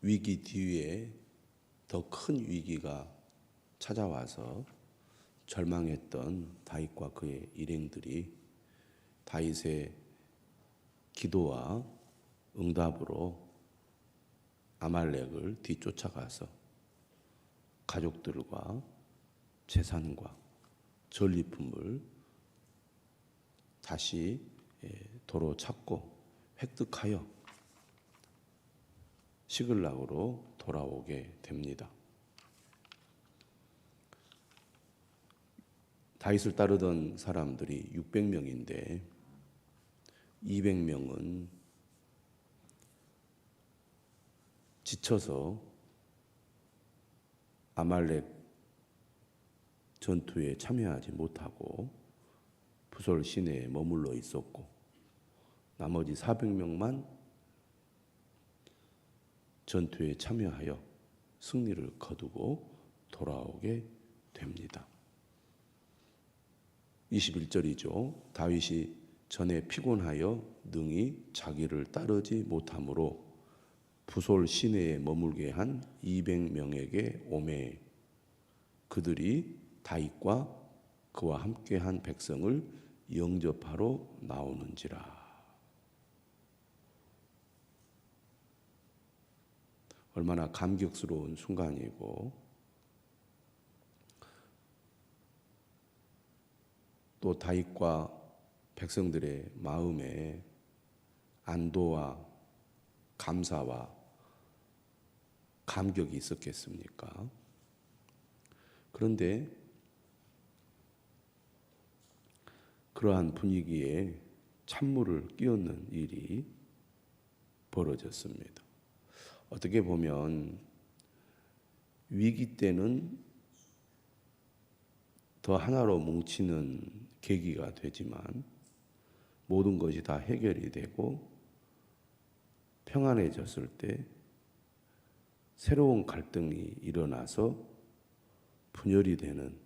위기 뒤에 더 큰 위기가 찾아와서 절망했던 다윗과 그의 일행들이 다윗의 기도와 응답으로 아말렉을 뒤쫓아가서 가족들과 재산과 전리품을 다시 도로 찾고 획득하여 시글락으로 돌아오게 됩니다. 다윗을 따르던 사람들이 600명인데 200명은 지쳐서 아말렉 전투에 참여하지 못하고 부솔 시내에 머물러 있었고 나머지 400명만 전투에 참여하여 승리를 거두고 돌아오게 됩니다. 21절이죠. 다윗이 전에 피곤하여 능히 자기를 따르지 못하므로 부솔 시내에 머물게 한 200명에게 오매 그들이 다윗과 그와 함께한 백성을 영접하러 나오는지라. 얼마나 감격스러운 순간이고 또 다윗과 백성들의 마음에 안도와 감사와 감격이 있었겠습니까? 그런데 그러한 분위기에 찬물을 끼얹는 일이 벌어졌습니다. 어떻게 보면 위기 때는 더 하나로 뭉치는 계기가 되지만 모든 것이 다 해결이 되고 평안해졌을 때 새로운 갈등이 일어나서 분열이 되는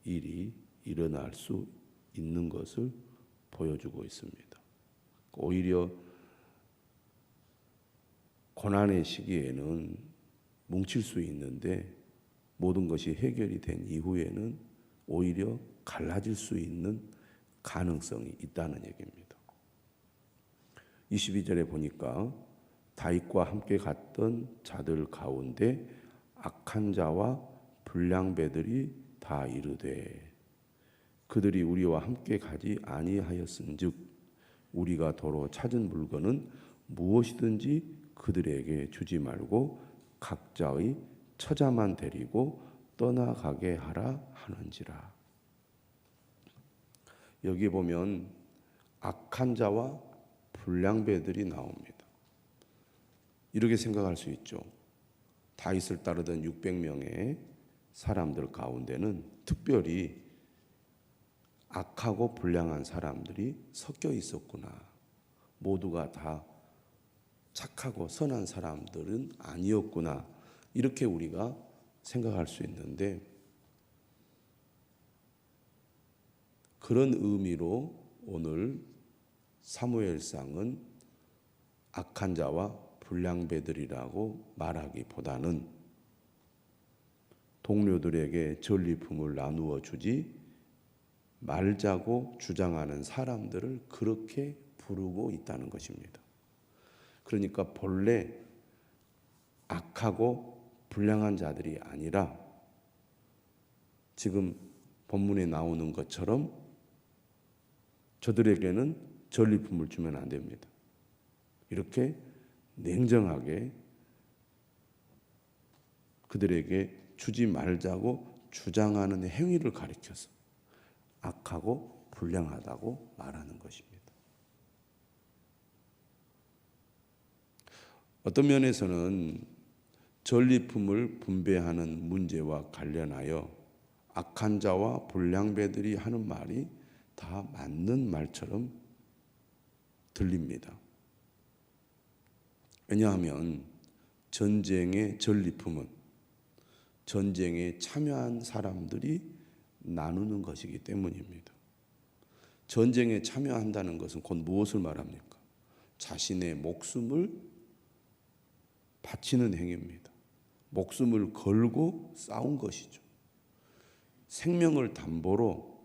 일이 일어날 수 있는 것을 보여주고 있습니다. 오히려 고난의 시기에는 뭉칠 수 있는데 모든 것이 해결이 된 이후에는 오히려 갈라질 수 있는 가능성이 있다는 얘기입니다. 22절에 보니까 다윗과 함께 갔던 자들 가운데 악한 자와 불량배들이 다 이르되 그들이 우리와 함께 가지 아니하였은즉 우리가 도로 찾은 물건은 무엇이든지 그들에게 주지 말고 각자의 처자만 데리고 떠나가게 하라 하는지라. 여기 보면 악한 자와 불량배들이 나옵니다. 이렇게 생각할 수 있죠. 다윗을 따르던 600명의 사람들 가운데는 특별히 악하고 불량한 사람들이 섞여 있었구나. 모두가 다 착하고 선한 사람들은 아니었구나. 이렇게 우리가 생각할 수 있는데 그런 의미로 오늘 사무엘상은 악한 자와 불량배들이라고 말하기보다는 동료들에게 전리품을 나누어 주지 말자고 주장하는 사람들을 그렇게 부르고 있다는 것입니다. 그러니까 본래 악하고 불량한 자들이 아니라 지금 본문에 나오는 것처럼 저들에게는 전리품을 주면 안 됩니다. 이렇게 냉정하게 그들에게 주지 말자고 주장하는 행위를 가리켜서 악하고 불량하다고 말하는 것입니다. 어떤 면에서는 전리품을 분배하는 문제와 관련하여 악한 자와 불량배들이 하는 말이 다 맞는 말처럼 들립니다. 왜냐하면 전쟁의 전리품은 전쟁에 참여한 사람들이 나누는 것이기 때문입니다. 전쟁에 참여한다는 것은 곧 무엇을 말합니까? 자신의 목숨을 바치는 행위입니다. 목숨을 걸고 싸운 것이죠. 생명을 담보로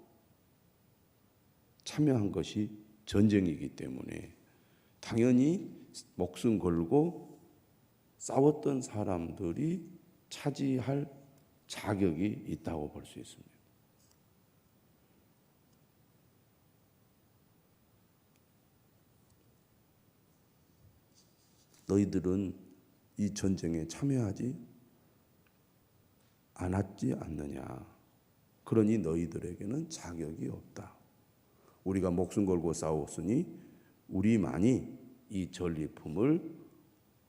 참여한 것이 전쟁이기 때문에 당연히 목숨 걸고 싸웠던 사람들이 차지할 자격이 있다고 볼 수 있습니다. 너희들은 이 전쟁에 참여하지 않았지 않느냐. 그러니 너희들에게는 자격이 없다. 우리가 목숨 걸고 싸웠으니 우리만이 이 전리품을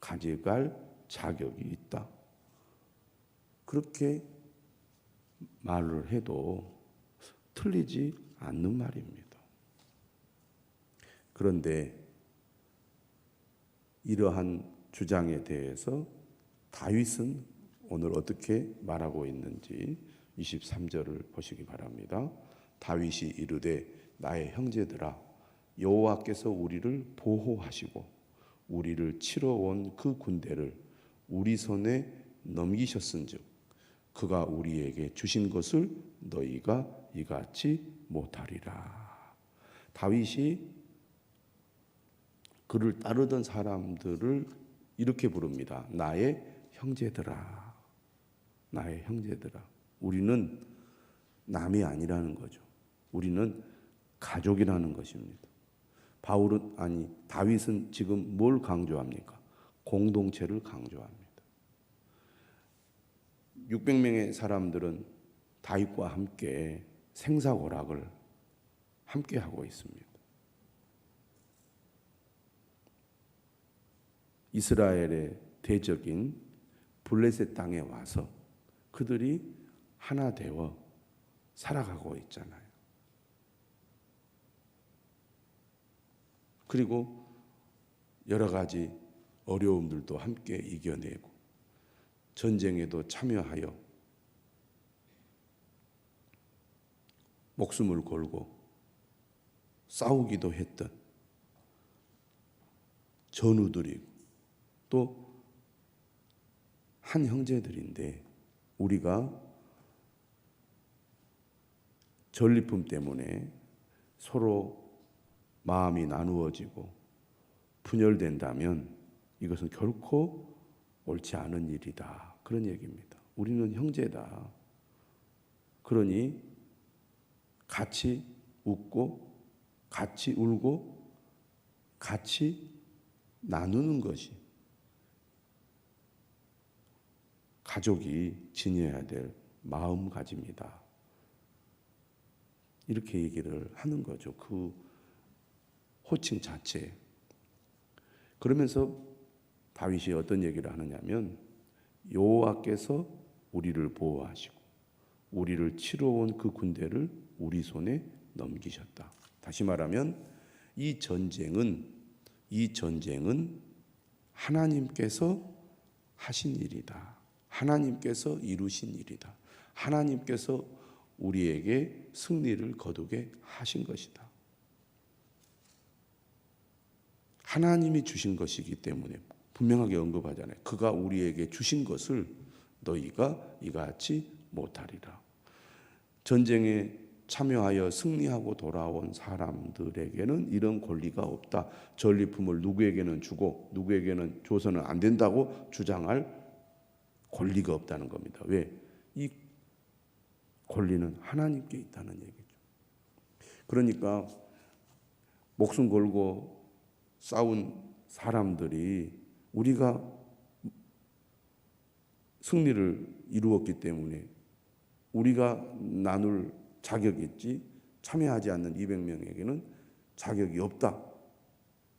가져갈 자격이 있다. 그렇게 말을 해도 틀리지 않는 말입니다. 그런데 이러한 주장에 대해서 다윗은 오늘 어떻게 말하고 있는지 23절을 보시기 바랍니다. 다윗이 이르되 나의 형제들아 여호와께서 우리를 보호하시고 우리를 치러 온 그 군대를 우리 손에 넘기셨은즉 그가 우리에게 주신 것을 너희가 이같이 못하리라. 다윗이 그를 따르던 사람들을 이렇게 부릅니다. 나의 형제들아. 나의 형제들아. 우리는 남이 아니라는 거죠. 우리는 가족이라는 것입니다. 다윗은 지금 뭘 강조합니까? 공동체를 강조합니다. 600명의 사람들은 다윗과 함께 생사고락을 함께 하고 있습니다. 이스라엘의 대적인 블레셋 땅에 와서 그들이 하나 되어 살아가고 있잖아요. 그리고 여러 가지 어려움들도 함께 이겨내고 전쟁에도 참여하여 목숨을 걸고 싸우기도 했던 전우들이고 또 한 형제들인데 우리가 전리품 때문에 서로 마음이 나누어지고 분열된다면 이것은 결코 옳지 않은 일이다. 그런 얘기입니다. 우리는 형제다. 그러니 같이 웃고 같이 울고 같이 나누는 것이 가족이 지녀야 될 마음가짐이다. 이렇게 얘기를 하는 거죠. 그 호칭 자체. 그러면서 다윗이 어떤 얘기를 하느냐면 여호와께서 우리를 보호하시고 우리를 치러 온 그 군대를 우리 손에 넘기셨다. 다시 말하면 이 전쟁은 하나님께서 하신 일이다. 하나님께서 이루신 일이다. 하나님께서 우리에게 승리를 거두게 하신 것이다. 하나님이 주신 것이기 때문에 분명하게 언급하잖아요. 그가 우리에게 주신 것을 너희가 이같이 못하리라. 전쟁에 참여하여 승리하고 돌아온 사람들에게는 이런 권리가 없다. 전리품을 누구에게는 주고 누구에게는 줘서는 안 된다고 주장할 권리가 없다는 겁니다. 왜? 이 권리는 하나님께 있다는 얘기죠. 그러니까 목숨 걸고 싸운 사람들이 우리가 승리를 이루었기 때문에 우리가 나눌 자격이 있지 참여하지 않는 200명에게는 자격이 없다.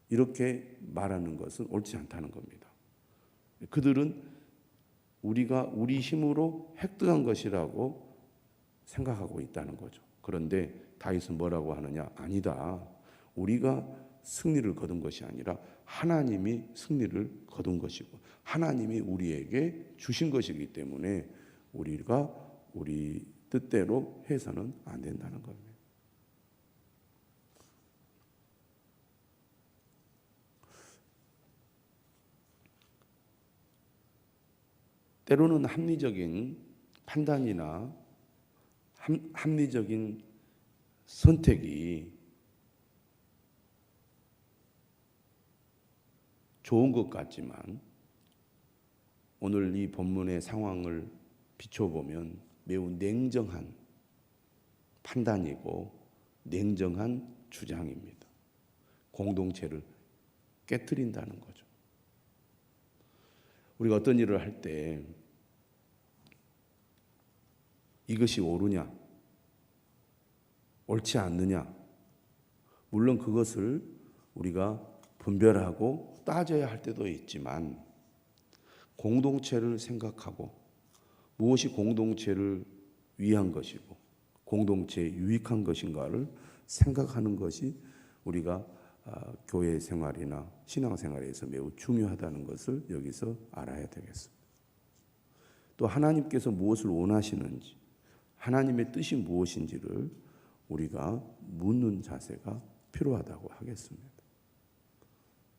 이렇게 말하는 것은 옳지 않다는 겁니다. 그들은 우리가 우리 힘으로 획득한 것이라고 생각하고 있다는 거죠. 그런데 다윗은 뭐라고 하느냐? 아니다. 우리가 승리를 거둔 것이 아니라 하나님이 승리를 거둔 것이고 하나님이 우리에게 주신 것이기 때문에 우리가 우리 뜻대로 해서는 안 된다는 겁니다. 때로는 합리적인 판단이나 합리적인 선택이 좋은 것 같지만 오늘 이 본문의 상황을 비춰보면 매우 냉정한 판단이고 냉정한 주장입니다. 공동체를 깨트린다는 거죠. 우리가 어떤 일을 할 때 이것이 옳으냐, 옳지 않느냐, 물론 그것을 우리가 분별하고 따져야 할 때도 있지만 공동체를 생각하고 무엇이 공동체를 위한 것이고 공동체에 유익한 것인가를 생각하는 것이 우리가 교회 생활이나 신앙생활에서 매우 중요하다는 것을 여기서 알아야 되겠습니다. 또 하나님께서 무엇을 원하시는지, 하나님의 뜻이 무엇인지를 우리가 묻는 자세가 필요하다고 하겠습니다.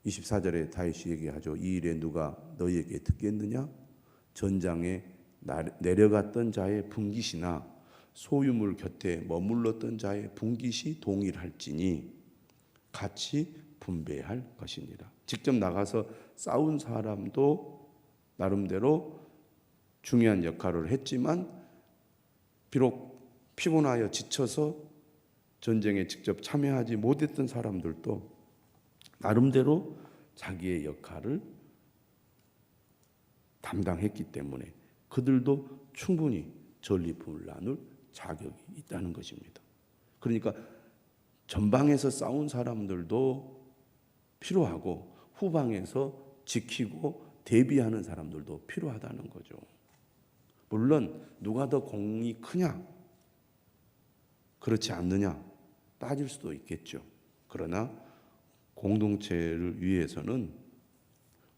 24절에 다윗이 얘기하죠. 이 일에 누가 너희에게 듣겠느냐? 전장에 내려갔던 자의 분깃이나 소유물 곁에 머물렀던 자의 분깃이 동일할지니 같이 분배할 것이니라. 직접 나가서 싸운 사람도 나름대로 중요한 역할을 했지만 비록 피곤하여 지쳐서 전쟁에 직접 참여하지 못했던 사람들도 나름대로 자기의 역할을 담당했기 때문에 그들도 충분히 전리품을 나눌 자격이 있다는 것입니다. 그러니까 전방에서 싸운 사람들도 필요하고 후방에서 지키고 대비하는 사람들도 필요하다는 거죠. 물론 누가 더 공이 크냐, 그렇지 않느냐 따질 수도 있겠죠. 그러나 공동체를 위해서는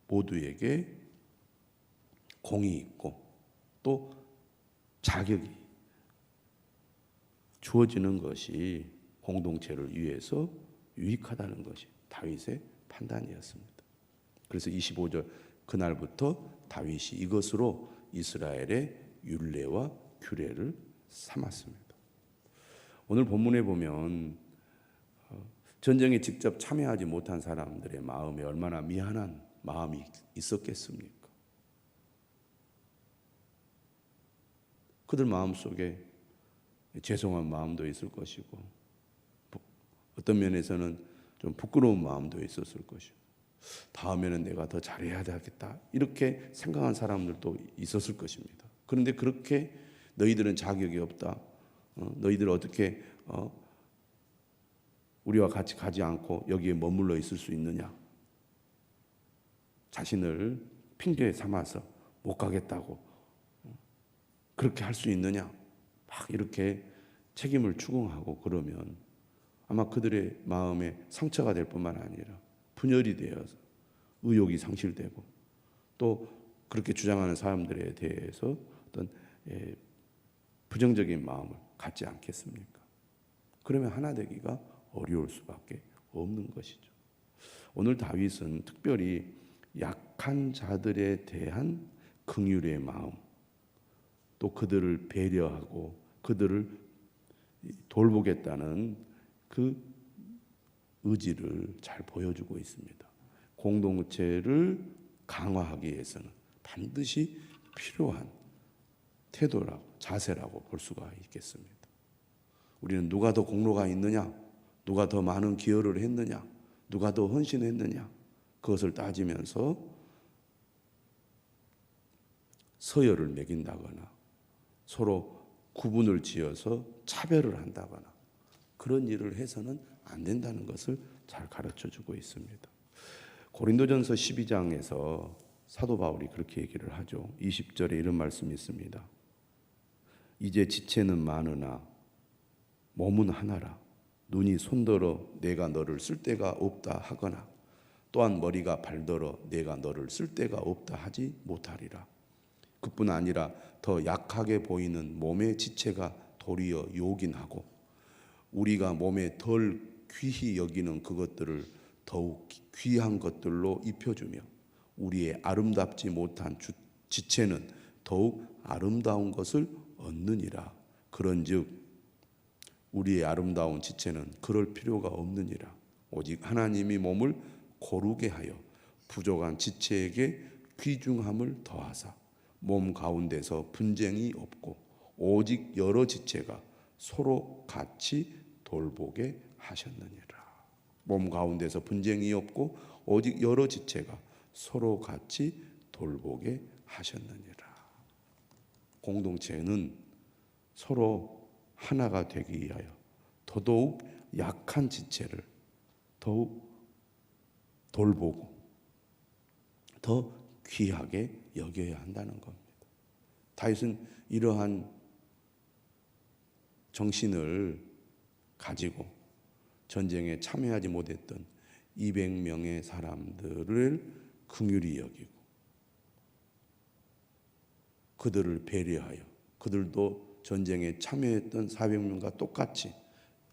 모두에게 공이 있고 또 자격이 주어지는 것이 공동체를 위해서 유익하다는 것이 다윗의 판단이었습니다. 그래서 25절 그날부터 다윗이 이것으로 이스라엘의 율례와 규례를 삼았습니다. 오늘 본문에 보면 전쟁에 직접 참여하지 못한 사람들의 마음에 얼마나 미안한 마음이 있었겠습니까? 그들 마음속에 죄송한 마음도 있을 것이고 어떤 면에서는 좀 부끄러운 마음도 있었을 것이고 다음에는 내가 더 잘해야 되겠다 이렇게 생각한 사람들도 있었을 것입니다. 그런데 그렇게 너희들은 자격이 없다, 너희들 어떻게 우리와 같이 가지 않고 여기에 머물러 있을 수 있느냐, 자신을 핑계 삼아서 못 가겠다고 그렇게 할 수 있느냐 막 이렇게 책임을 추궁하고 그러면 아마 그들의 마음에 상처가 될 뿐만 아니라 분열이 되어서 의욕이 상실되고 또 그렇게 주장하는 사람들에 대해서 어떤 부정적인 마음을 갖지 않겠습니까? 그러면 하나 되기가 어려울 수밖에 없는 것이죠. 오늘 다윗은 특별히 약한 자들에 대한 긍휼의 마음, 또 그들을 배려하고 그들을 돌보겠다는 그 의지를 잘 보여주고 있습니다. 공동체를 강화하기 위해서는 반드시 필요한 태도라고 자세라고 볼 수가 있겠습니다. 우리는 누가 더 공로가 있느냐, 누가 더 많은 기여를 했느냐, 누가 더 헌신했느냐 그것을 따지면서 서열을 매긴다거나 서로 구분을 지어서 차별을 한다거나 그런 일을 해서는 안 된다는 것을 잘 가르쳐주고 있습니다. 고린도전서 12장에서 사도 바울이 그렇게 얘기를 하죠. 20절에 이런 말씀이 있습니다. 이제 지체는 많으나 몸은 하나라. 눈이 손더러 내가 너를 쓸 데가 없다 하거나 또한 머리가 발더러 내가 너를 쓸 데가 없다 하지 못하리라. 그뿐 아니라 더 약하게 보이는 몸의 지체가 도리어 요긴하고 우리가 몸에 덜 귀히 여기는 그것들을 더욱 귀한 것들로 입혀주며 우리의 아름답지 못한 지체는 더욱 아름다운 것을 얻느니라. 그런즉 우리의 아름다운 지체는 그럴 필요가 없느니라. 오직 하나님이 몸을 고르게 하여 부족한 지체에게 귀중함을 더하사 몸 가운데서 분쟁이 없고 오직 여러 지체가 서로 같이 돌보게 하셨느니라. 몸 가운데서 분쟁이 없고 오직 여러 지체가 서로 같이 돌보게 하셨느니라. 공동체는 서로 하나가 되기 위하여 더더욱 약한 지체를 더욱 돌보고 더 귀하게 여겨야 한다는 겁니다. 다윗은 이러한 정신을 가지고 전쟁에 참여하지 못했던 200명의 사람들을 긍휼히 여기고 그들을 배려하여 그들도 전쟁에 참여했던 400명과 똑같이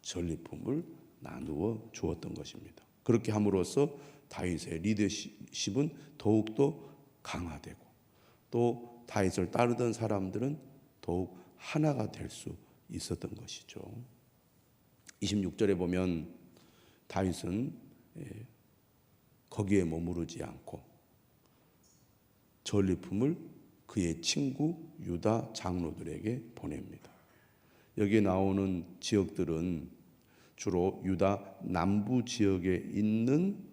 전리품을 나누어 주었던 것입니다. 그렇게 함으로써 다윗의 리더십은 더욱더 강화되고 또 다윗을 따르던 사람들은 더욱 하나가 될 수 있었던 것이죠. 26절에 보면 다윗은 거기에 머무르지 않고 전리품을 그의 친구 유다 장로들에게 보냅니다. 여기에 나오는 지역들은 주로 유다 남부 지역에 있는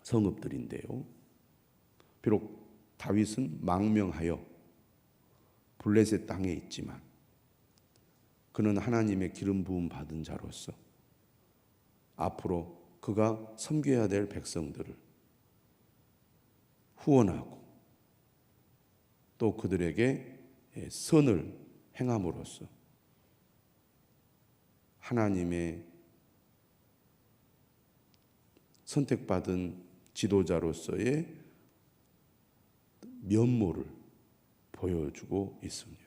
성읍들인데요. 비록 다윗은 망명하여 블레셋 땅에 있지만 그는 하나님의 기름 부음 받은 자로서 앞으로 그가 섬겨야 될 백성들을 후원하고 또 그들에게 선을 행함으로써 하나님의 선택받은 지도자로서의 면모를 보여주고 있습니다.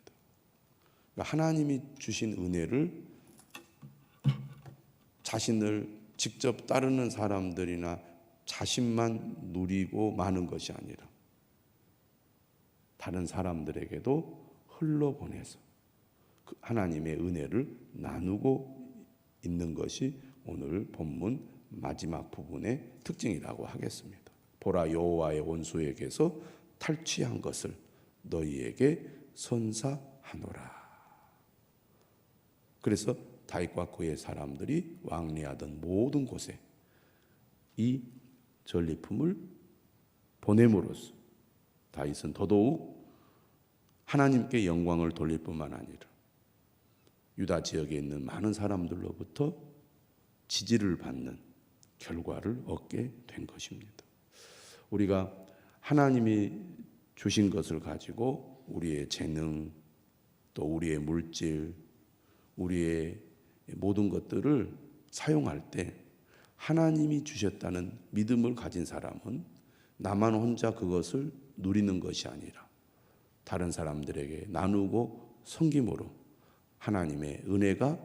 그러니까 하나님이 주신 은혜를 자신을 직접 따르는 사람들이나 자신만 누리고 마는 것이 아니라 다른 사람들에게도 흘러보내서 하나님의 은혜를 나누고 있는 것이 오늘 본문 마지막 부분의 특징이라고 하겠습니다. 보라, 여호와의 원수에게서 탈취한 것을 너희에게 선사하노라. 그래서 다윗과 그의 사람들이 왕래하던 모든 곳에 이 전리품을 보냄으로써 다윗은 더더욱 하나님께 영광을 돌릴 뿐만 아니라 유다 지역에 있는 많은 사람들로부터 지지를 받는 결과를 얻게 된 것입니다. 우리가 하나님이 주신 것을 가지고 우리의 재능, 또 우리의 물질, 우리의 모든 것들을 사용할 때 하나님이 주셨다는 믿음을 가진 사람은 나만 혼자 그것을 누리는 것이 아니라 다른 사람들에게 나누고 섬김으로 하나님의 은혜가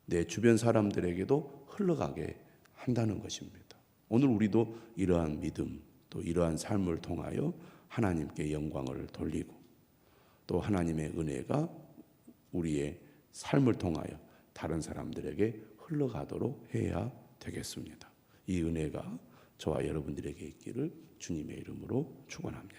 내 주변 사람들에게도 흘러가게 한다는 것입니다. 오늘 우리도 이러한 믿음, 또 이러한 삶을 통하여 하나님께 영광을 돌리고 또 하나님의 은혜가 우리의 삶을 통하여 다른 사람들에게 흘러가도록 해야 되겠습니다. 이 은혜가 저와 여러분들에게 있기를 주님의 이름으로 축원합니다.